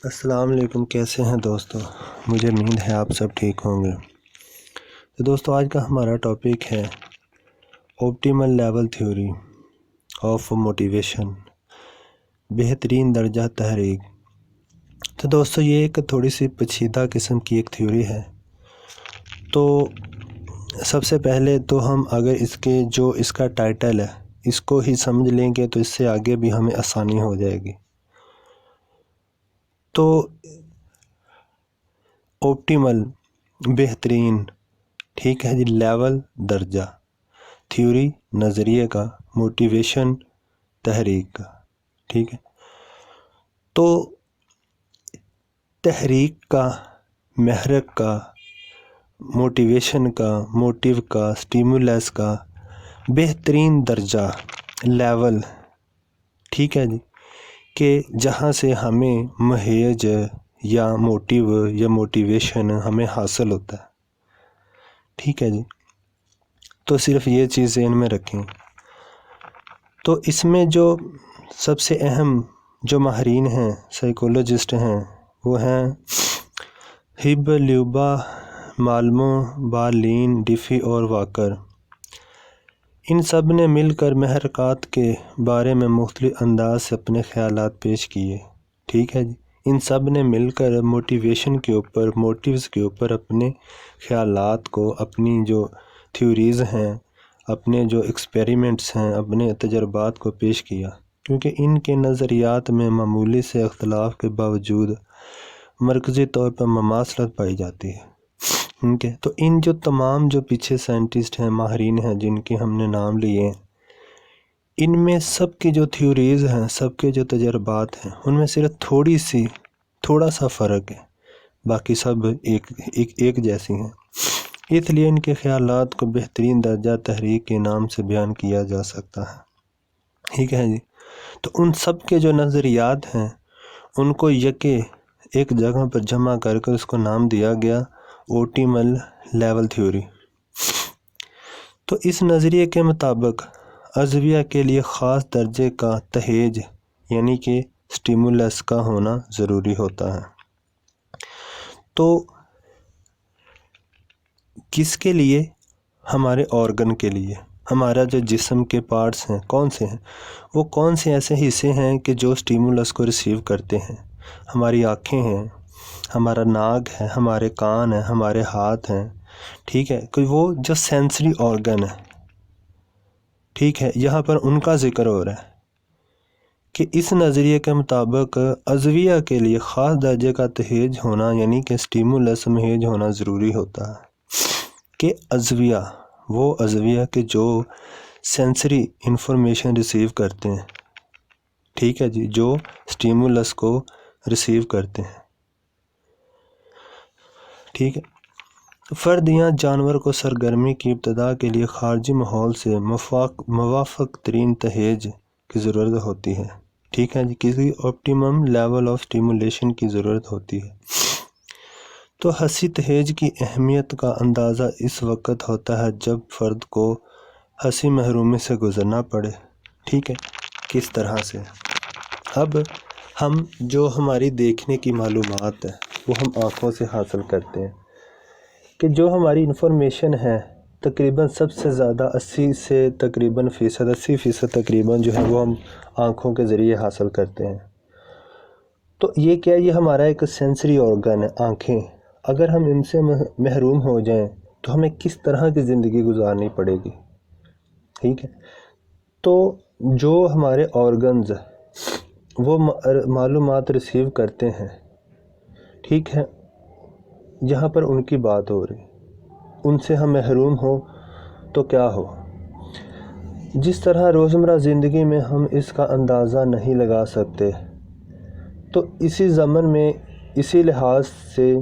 السلام علیکم، کیسے ہیں دوستو؟ مجھے امید ہے آپ سب ٹھیک ہوں گے۔ تو دوستو آج کا ہمارا ٹاپک ہے optimal level theory of motivation, بہترین درجہ تحریک۔ تو دوستو یہ ایک تھوڑی سی پیچیدہ قسم کی ایک تھیوری ہے۔ تو سب سے پہلے تو ہم اگر اس کا ٹائٹل ہے اس کو ہی سمجھ لیں گے تو اس سے آگے بھی ہمیں آسانی ہو جائے گی۔ تو آپٹیمل بہترین، ٹھیک ہے جی، لیول درجہ، تھیوری نظریے کا، موٹیویشن تحریک کا، ٹھیک ہے۔ تو تحریک کا، محرک کا، موٹیویشن کا، موٹیو کا، سٹیمولس کا بہترین درجہ، لیول، ٹھیک ہے جی، کہ جہاں سے ہمیں مہیج یا موٹیو یا موٹیویشن ہمیں حاصل ہوتا ہے، ٹھیک ہے جی۔ تو صرف یہ چیز ذہن میں رکھیں۔ تو اس میں جو سب سے اہم جو ماہرین ہیں، سائیکولوجسٹ ہیں، وہ ہیں ہب، لیوبا، مالمو، بالین، ڈیفی اور واکر۔ ان سب نے مل کر محرکات کے بارے میں مختلف انداز سے اپنے خیالات پیش کیے، ٹھیک ہے جی۔ ان سب نے مل کر موٹیویشن کے اوپر، موٹیوز کے اوپر اپنے خیالات کو، اپنی جو تھیوریز ہیں، اپنے جو ایکسپیریمنٹس ہیں، اپنے تجربات کو پیش کیا، کیونکہ ان کے نظریات میں معمولی سے اختلاف کے باوجود مرکزی طور پر مماثلت پائی جاتی ہے، ٹھیک ہے۔ تو ان جو تمام جو پیچھے سائنٹسٹ ہیں، ماہرین ہیں، جن کے ہم نے نام لیے ہیں، ان میں سب کی جو تھیوریز ہیں، سب کے جو تجربات ہیں، ان میں صرف تھوڑا سا فرق ہے، باقی سب ایک جیسی ہیں۔ اس لیے ان کے خیالات کو بہترین درجہ تحریک کے نام سے بیان کیا جا سکتا ہے، ٹھیک ہے جی۔ تو ان سب کے جو نظریات ہیں ان کو ایک جگہ پر جمع کر اس کو نام دیا گیا آپٹیمل لیول تھیوری۔ تو اس نظریے کے مطابق عضویہ کے لیے خاص درجے کا تہیج یعنی کہ سٹیمولس کا ہونا ضروری ہوتا ہے۔ تو کس کے لیے؟ ہمارے آرگن کے لیے۔ ہمارا جو جسم کے پارٹس ہیں کون سے ہیں؟ وہ کون سے ایسے حصے ہیں کہ جو سٹیمولس کو ریسیو کرتے ہیں؟ ہماری آنکھیں ہیں، ہمارا ناک ہے، ہمارے کان ہیں، ہمارے ہاتھ ہیں، ٹھیک ہے۔ کوئی وہ جو سینسری آرگن ہے، ٹھیک ہے، یہاں پر ان کا ذکر ہو رہا ہے کہ اس نظریے کے مطابق عضویہ کے لیے خاص درجے کا تہیج ہونا یعنی کہ سٹیمولس مہیج ہونا ضروری ہوتا ہے۔ کہ وہ عضویہ کہ جو سینسری انفارمیشن ریسیو کرتے ہیں، ٹھیک ہے جی، جو سٹیمولس کو ریسیو کرتے ہیں، ٹھیک ہے۔ فرد یا جانور کو سرگرمی کی ابتدا کے لیے خارجی ماحول سے موافق ترین تہیج کی ضرورت ہوتی ہے، ٹھیک ہے جی، کسی آپٹیمم لیول آف سٹیمولیشن کی ضرورت ہوتی ہے۔ تو حسی تہیج کی اہمیت کا اندازہ اس وقت ہوتا ہے جب فرد کو حسی محرومی سے گزرنا پڑے، ٹھیک ہے۔ کس طرح سے؟ اب ہم جو ہماری دیکھنے کی معلومات ہے وہ ہم آنکھوں سے حاصل کرتے ہیں، کہ جو ہماری انفارمیشن ہے تقریباً سب سے زیادہ 80 فیصد تقریباً جو ہے وہ ہم آنکھوں کے ذریعے حاصل کرتے ہیں۔ تو یہ کیا، یہ ہمارا ایک سینسری آرگن ہے، آنکھیں۔ اگر ہم ان سے محروم ہو جائیں تو ہمیں کس طرح کی زندگی گزارنی پڑے گی، ٹھیک ہے۔ تو جو ہمارے آرگنز وہ معلومات ریسیو کرتے ہیں، ٹھیک ہے، یہاں پر ان کی بات ہو رہی، ان سے ہم محروم ہوں تو کیا ہو؟ جس طرح روزمرہ زندگی میں ہم اس کا اندازہ نہیں لگا سکتے، تو اسی ضمن میں اسی لحاظ سے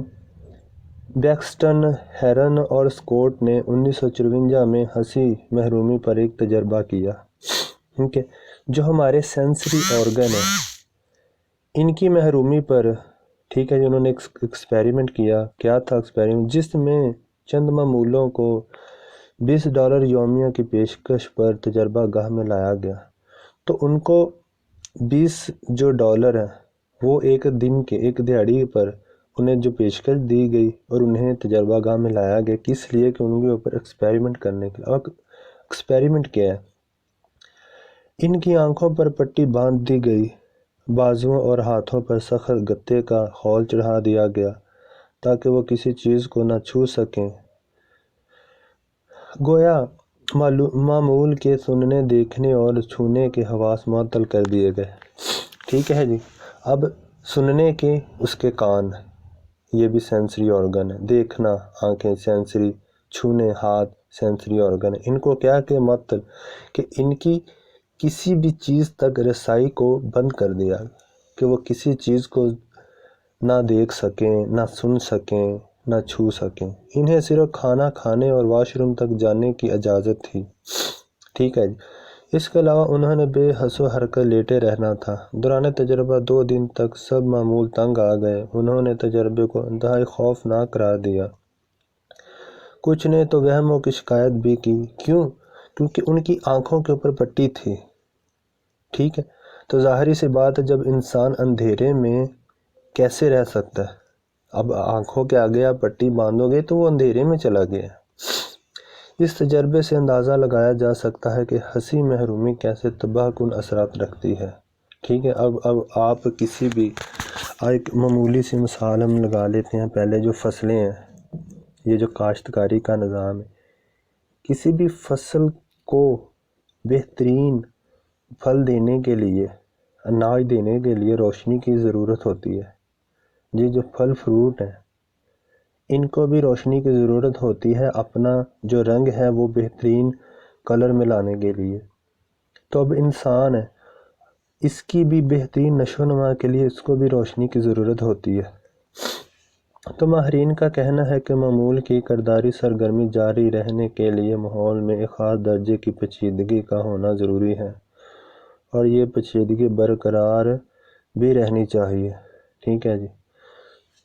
بیکسٹن، ہیرن اور اسکوٹ نے 1954 میں حسی محرومی پر ایک تجربہ کیا، ٹھیک ہے۔ جو ہمارے سینسری آرگن ہیں ان کی محرومی پر، ٹھیک ہے، انہوں نے ایکسپیریمنٹ کیا تھا ایکسپیریمنٹ، جس میں چند معمولوں کو $20 یومیہ کی پیشکش پر تجربہ گاہ میں لایا گیا۔ تو ان کو $20 ہیں وہ ایک دہاڑی پر انہیں جو پیشکش دی گئی اور انہیں تجربہ گاہ میں لایا گیا، کس لیے کہ ان کے اوپر ایکسپیریمنٹ کرنے کے لیے۔ اب ایکسپیریمنٹ کیا ہے؟ ان کی آنکھوں پر پٹی باندھ دی گئی، بازوؤں اور ہاتھوں پر سخت گتے کا خول چڑھا دیا گیا تاکہ وہ کسی چیز کو نہ چھو سکیں، گویا معمول کے سننے، دیکھنے اور چھونے کے حواس معطل کر دیے گئے۔ ٹھیک ہے جی۔ اب سننے کے اس کے کان، یہ بھی سینسری آرگن ہے، دیکھنا آنکھیں سینسری، چھونے ہاتھ سینسری آرگن ہے۔ ان کو کیا کہ معطل، کہ ان کی کسی بھی چیز تک رسائی کو بند کر دیا کہ وہ کسی چیز کو نہ دیکھ سکیں، نہ سن سکیں، نہ چھو سکیں۔ انہیں صرف کھانا کھانے اور واش روم تک جانے کی اجازت تھی۔ ٹھیک ہے جی۔ اس کے علاوہ انہوں نے بے حس و حرکت لیٹے رہنا تھا۔ دوران تجربہ 2 دن تک سب معمول تنگ آ گئے۔ انہوں نے تجربے کو انتہائی خوفناک قرار دیا۔ کچھ نے تو وہموں کی شکایت بھی کی۔ کیونکہ ان کی آنکھوں کے اوپر پٹی تھی۔ ٹھیک ہے، تو ظاہری سی بات ہے، جب انسان اندھیرے میں کیسے رہ سکتا ہے؟ اب آنکھوں کے آگے آپ پٹی باندھو گے تو وہ اندھیرے میں چلا گیا۔ اس تجربے سے اندازہ لگایا جا سکتا ہے کہ ہنسی محرومی کیسے تباہ کن اثرات رکھتی ہے۔ ٹھیک ہے، اب آپ کسی بھی ایک معمولی سی مثال ہم لگا لیتے ہیں۔ پہلے جو فصلیں ہیں، یہ جو کاشتکاری کا نظام ہے، کسی بھی فصل کو بہترین پھل دینے کے لیے، اناج دینے کے لیے روشنی کی ضرورت ہوتی ہے۔ یہ جو پھل فروٹ ہیں، ان کو بھی روشنی کی ضرورت ہوتی ہے، اپنا جو رنگ ہے وہ بہترین کلر میں لانے کے لیے۔ تو اب انسان ہے، اس کی بھی بہترین نشو و نما کے لیے اس کو بھی روشنی کی ضرورت ہوتی ہے۔ تو ماہرین کا کہنا ہے کہ معمول کی کرداری سرگرمی جاری رہنے کے لیے ماحول میں ایک خاص درجے کی پیچیدگی کا ہونا ضروری ہے، اور یہ پیچیدگی برقرار بھی رہنی چاہیے۔ ٹھیک ہے جی۔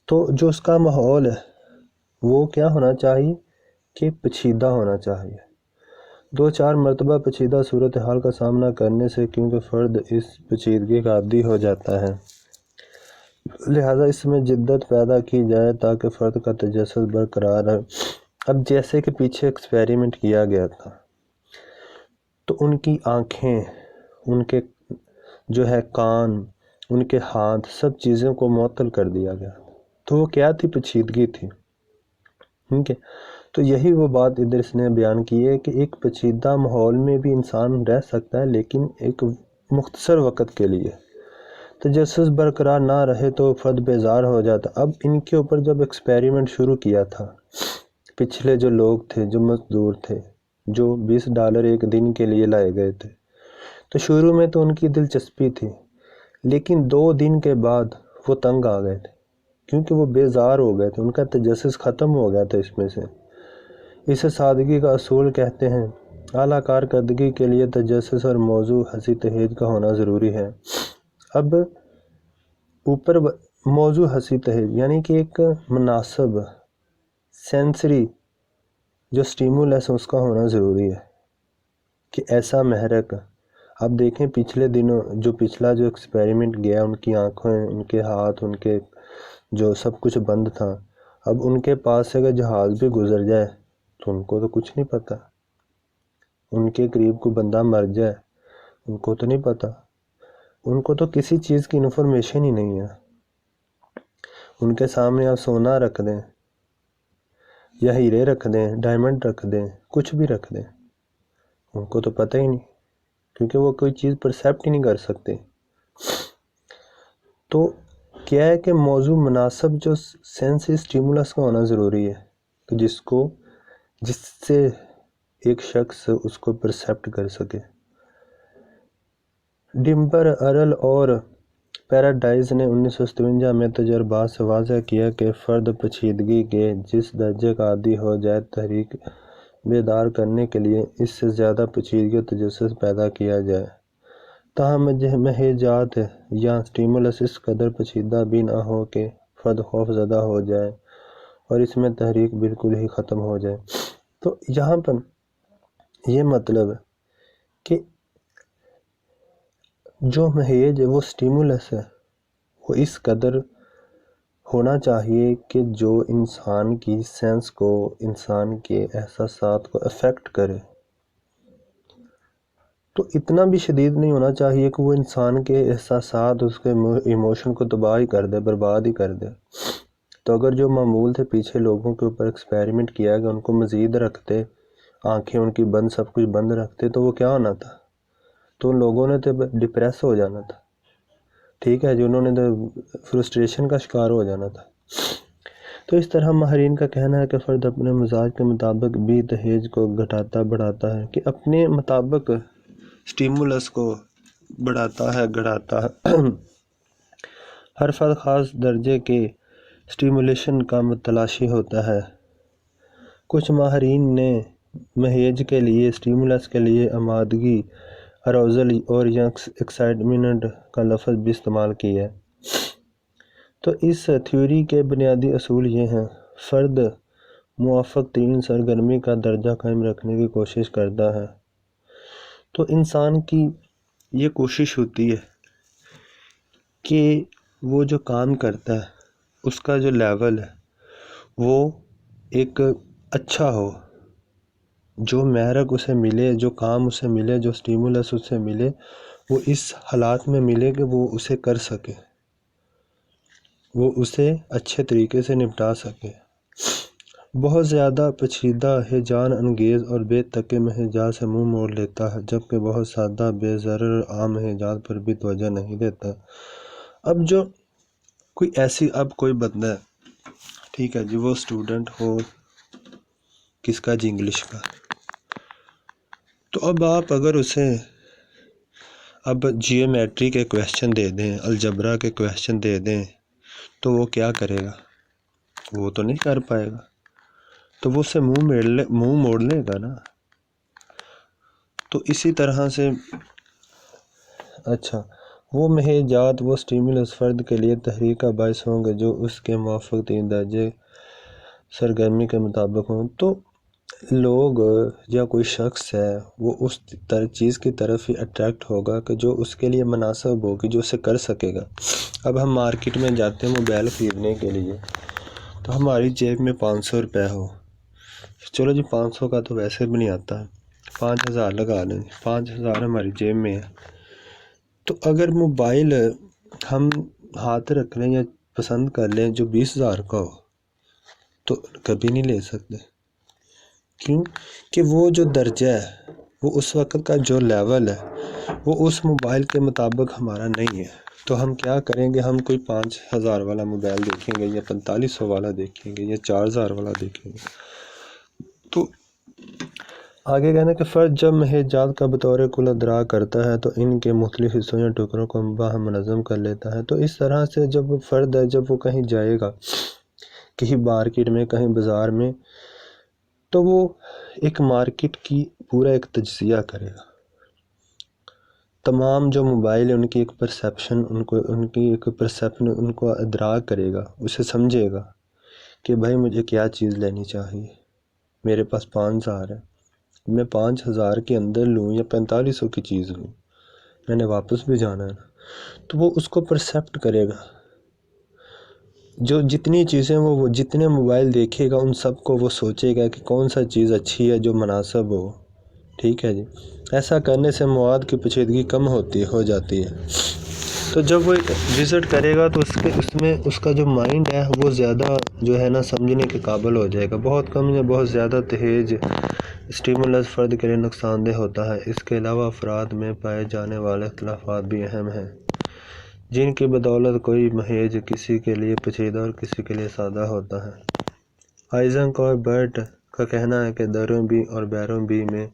تو جو اس کا ماحول ہے وہ کیا ہونا چاہیے؟ کہ پیچیدہ ہونا چاہیے۔ 2-4 مرتبہ پیچیدہ صورتحال کا سامنا کرنے سے کیونکہ فرد اس پیچیدگی کا عادی ہو جاتا ہے، لہذا اس میں جدت پیدا کی جائے تاکہ فرد کا تجسس برقرار رہے۔ اب جیسے کہ پیچھے ایکسپیریمنٹ کیا گیا تھا، تو ان کی آنکھیں، ان کے جو ہے کان، ان کے ہاتھ، سب چیزوں کو معطل کر دیا گیا۔ تو وہ کیا تھی؟ پیچیدگی تھی۔ ٹھیک ہے، تو یہی وہ بات ادھر اس نے بیان کی ہے کہ ایک پیچیدہ ماحول میں بھی انسان رہ سکتا ہے، لیکن ایک مختصر وقت کے لیے۔ تجسس برقرار نہ رہے تو فرد بیزار ہو جاتا۔ اب ان کے اوپر جب ایکسپیریمنٹ شروع کیا تھا، پچھلے جو لوگ تھے، جو مزدور تھے، جو $20 ایک دن کے لیے لائے گئے تھے، تو شروع میں تو ان کی دلچسپی تھی، لیکن 2 دن کے بعد وہ تنگ آ گئے تھے، کیونکہ وہ بیزار ہو گئے تھے، ان کا تجسس ختم ہو گیا تھا اس میں سے۔ اسے سادگی کا اصول کہتے ہیں۔ اعلیٰ کارکردگی کے لیے تجسس اور موضوع ہنسی تہیج کا ہونا ضروری ہے۔ اب اوپر موضوع ہنسی تہیج یعنی کہ ایک مناسب سینسری جو سٹیمولس اس کا ہونا ضروری ہے، کہ ایسا محرک۔ اب دیکھیں پچھلے دنوں جو پچھلا جو ایکسپیریمنٹ گیا، ان کی آنکھیں، ان کے ہاتھ، ان کے جو سب کچھ بند تھا۔ اب ان کے پاس سے اگر جہاز بھی گزر جائے تو ان کو تو کچھ نہیں پتہ، ان کے قریب کوئی بندہ مر جائے ان کو تو نہیں پتہ، ان کو تو کسی چیز کی انفارمیشن ہی نہیں ہے۔ ان کے سامنے آپ سونا رکھ دیں یا ہیرے رکھ دیں، ڈائمنڈ رکھ دیں، کچھ بھی رکھ دیں، ان کو تو پتہ ہی نہیں، کیونکہ وہ کوئی چیز پرسیپٹ ہی نہیں کر سکتے۔ تو کیا ہے کہ موضوع مناسب جو سینسری سٹیمولس کا ہونا ضروری ہے، کہ جس سے ایک شخص اس کو پرسیپٹ کر سکے۔ ڈمبر، ارل اور پیراڈائز نے 1957 میں تجربات سے واضح کیا کہ فرد پیچیدگی کے جس درجے کا عادی ہو جائے، تحریک بیدار کرنے کے لیے اس سے زیادہ پیچیدگی و تجسس پیدا کیا جائے۔ تاہم مہیجات یا سٹیمولس اس قدر پیچیدہ بھی نہ ہو کہ فرد خوف زدہ ہو جائے اور اس میں تحریک بالکل ہی ختم ہو جائے۔ تو یہاں پر یہ مطلب ہے کہ جو مہیج ہے وہ سٹیمولس ہے، وہ اس قدر ہونا چاہیے کہ جو انسان کی سینس کو، انسان کے احساسات کو افیکٹ کرے، تو اتنا بھی شدید نہیں ہونا چاہیے کہ وہ انسان کے احساسات، اس کے ایموشن کو تباہ ہی کر دے، برباد ہی کر دے۔ تو اگر جو معمول تھے پیچھے لوگوں کے اوپر ایکسپیریمنٹ کیا گیا، ان کو مزید رکھتے، آنکھیں ان کی بند، سب کچھ بند رکھتے، تو وہ کیا ہونا تھا؟ تو ان لوگوں نے تو ڈپریس ہو جانا تھا، ٹھیک ہے جی، انہوں نے تو فرسٹریشن کا شکار ہو جانا تھا۔ تو اس طرح ماہرین کا کہنا ہے کہ فرد اپنے مزاج کے مطابق بھی تہیج کو گھٹاتا بڑھاتا ہے، کہ اپنے مطابق سٹیمولس کو بڑھاتا ہے گھٹاتا ہے۔ ہر فرد خاص درجے کے سٹیمولیشن کا متلاشی ہوتا ہے۔ کچھ ماہرین نے مہیج کے لیے، سٹیمولس کے لیے آمادگی، اراؤزل اور ایکسائٹمنٹ کا لفظ بھی استعمال کیا ہے۔ تو اس تھیوری کے بنیادی اصول یہ ہیں: فرد موافق ترین سرگرمی کا درجہ قائم رکھنے کی کوشش کرتا ہے۔ تو انسان کی یہ کوشش ہوتی ہے کہ وہ جو کام کرتا ہے اس کا جو لیول ہے وہ ایک اچھا ہو، جو محرک اسے ملے، جو کام اسے ملے، جو سٹیمولس اسے ملے، وہ اس حالات میں ملے کہ وہ اسے کر سکے، وہ اسے اچھے طریقے سے نپٹا سکے۔ بہت زیادہ پیچیدہ، ہیجان انگیز اور بے تکے مہجات سے منہ موڑ لیتا ہے، جبکہ بہت سادہ، بے ضرر عام مہجات پر بھی توجہ نہیں دیتا۔ اب جو کوئی ایسی، اب کوئی بندہ ہے، ٹھیک ہے جی، وہ اسٹوڈنٹ ہو کس کا جی، انگلش کا، تو اب آپ اگر اسے اب جیومیٹری کے کویشچن دے دیں، الجبرا کے کویشچن دے دیں، تو وہ کیا کرے گا؟ وہ تو نہیں کر پائے گا، تو وہ اسے منہ موڑ لے گا نا۔ تو اسی طرح سے اچھا، وہ مہیجات، وہ سٹیمولس فرد کے لیے تحریک کا باعث ہوں گے جو اس کے موافق ترین درجے سرگرمی کے مطابق ہوں۔ تو لوگ یا کوئی شخص ہے وہ اس چیز کی طرف ہی اٹریکٹ ہوگا کہ جو اس کے لیے مناسب ہوگی، جو اسے کر سکے گا۔ اب ہم مارکیٹ میں جاتے ہیں موبائل خریدنے کے لیے، تو ہماری جیب میں 500 روپے ہو، چلو جی 500 کا تو ویسے بھی نہیں آتا ہے، 5000 لگا لیں، 5000 ہماری جیب میں ہے۔ تو اگر موبائل ہم ہاتھ رکھ لیں یا پسند کر لیں جو 20,000 کا ہو، تو کبھی نہیں لے سکتے۔ کیوں کہ وہ جو درجہ ہے، وہ اس وقت کا جو لیول ہے، وہ اس موبائل کے مطابق ہمارا نہیں ہے۔ تو ہم کیا کریں گے؟ ہم کوئی 5000 والا موبائل دیکھیں گے، یا 4500 والا دیکھیں گے، یا 4000 والا دیکھیں گے۔ تو آگے کہنا کہ فرد جب مہیجات کا بطور کل ادراک کرتا ہے تو ان کے مختلف حصوں یا ٹکڑوں کو باہم منظم کر لیتا ہے۔ تو اس طرح سے جب فرد ہے، جب وہ کہیں جائے گا، کہیں مارکیٹ میں، کہیں بازار میں، تو وہ ایک مارکیٹ کی پورا ایک تجزیہ کرے گا۔ تمام جو موبائل ہیں ان کی ایک پرسیپشن، ان کی ایک پرسیپشن، ان کو ادراک کرے گا، اسے سمجھے گا کہ بھائی مجھے کیا چیز لینی چاہیے، میرے پاس 5000 ہے، میں 5000 کے اندر لوں یا 4500 کی چیز لوں، میں نے واپس بھی جانا ہے نا، تو وہ اس کو پرسیپٹ کرے گا۔ جو جتنی چیزیں وہ جتنے موبائل دیکھے گا ان سب کو وہ سوچے گا کہ کون سا چیز اچھی ہے جو مناسب ہو، ٹھیک ہے جی۔ ایسا کرنے سے مواد کی پیچیدگی کم ہو جاتی ہے۔ تو جب وہ وزٹ کرے گا تو اس میں اس کا جو مائنڈ ہے وہ زیادہ جو ہے نا سمجھنے کے قابل ہو جائے گا۔ بہت کم یا بہت زیادہ تہیج سٹیمولس فرد کے لیے نقصان دہ ہوتا ہے۔ اس کے علاوہ افراد میں پائے جانے والے اختلافات بھی اہم ہیں، جن کی بدولت کوئی مہیج کسی کے لیے پیچیدہ اور کسی کے لیے سادہ ہوتا ہے۔ آئزنک اور برٹ کا کہنا ہے کہ دروں بی اور بیروں بی میں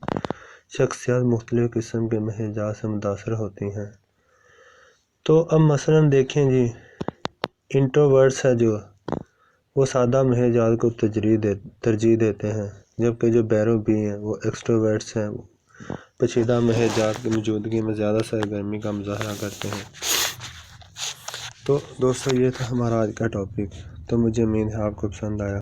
شخصیات مختلف قسم کے مہیجات سے متاثر ہوتی ہیں۔ تو اب مثلاً دیکھیں جی، انٹروورٹس ہے جو وہ سادہ مہیجات کو ترجیح دیتے ہیں، جبکہ جو بیروں بی ہیں وہ ایکسٹروورٹس ہیں، وہ پیچیدہ مہیجات کی موجودگی میں زیادہ سرگرمی کا مظاہرہ کرتے ہیں۔ تو دوستو یہ تھا ہمارا آج کا ٹاپک، تو مجھے امید ہے آپ کو پسند آیا۔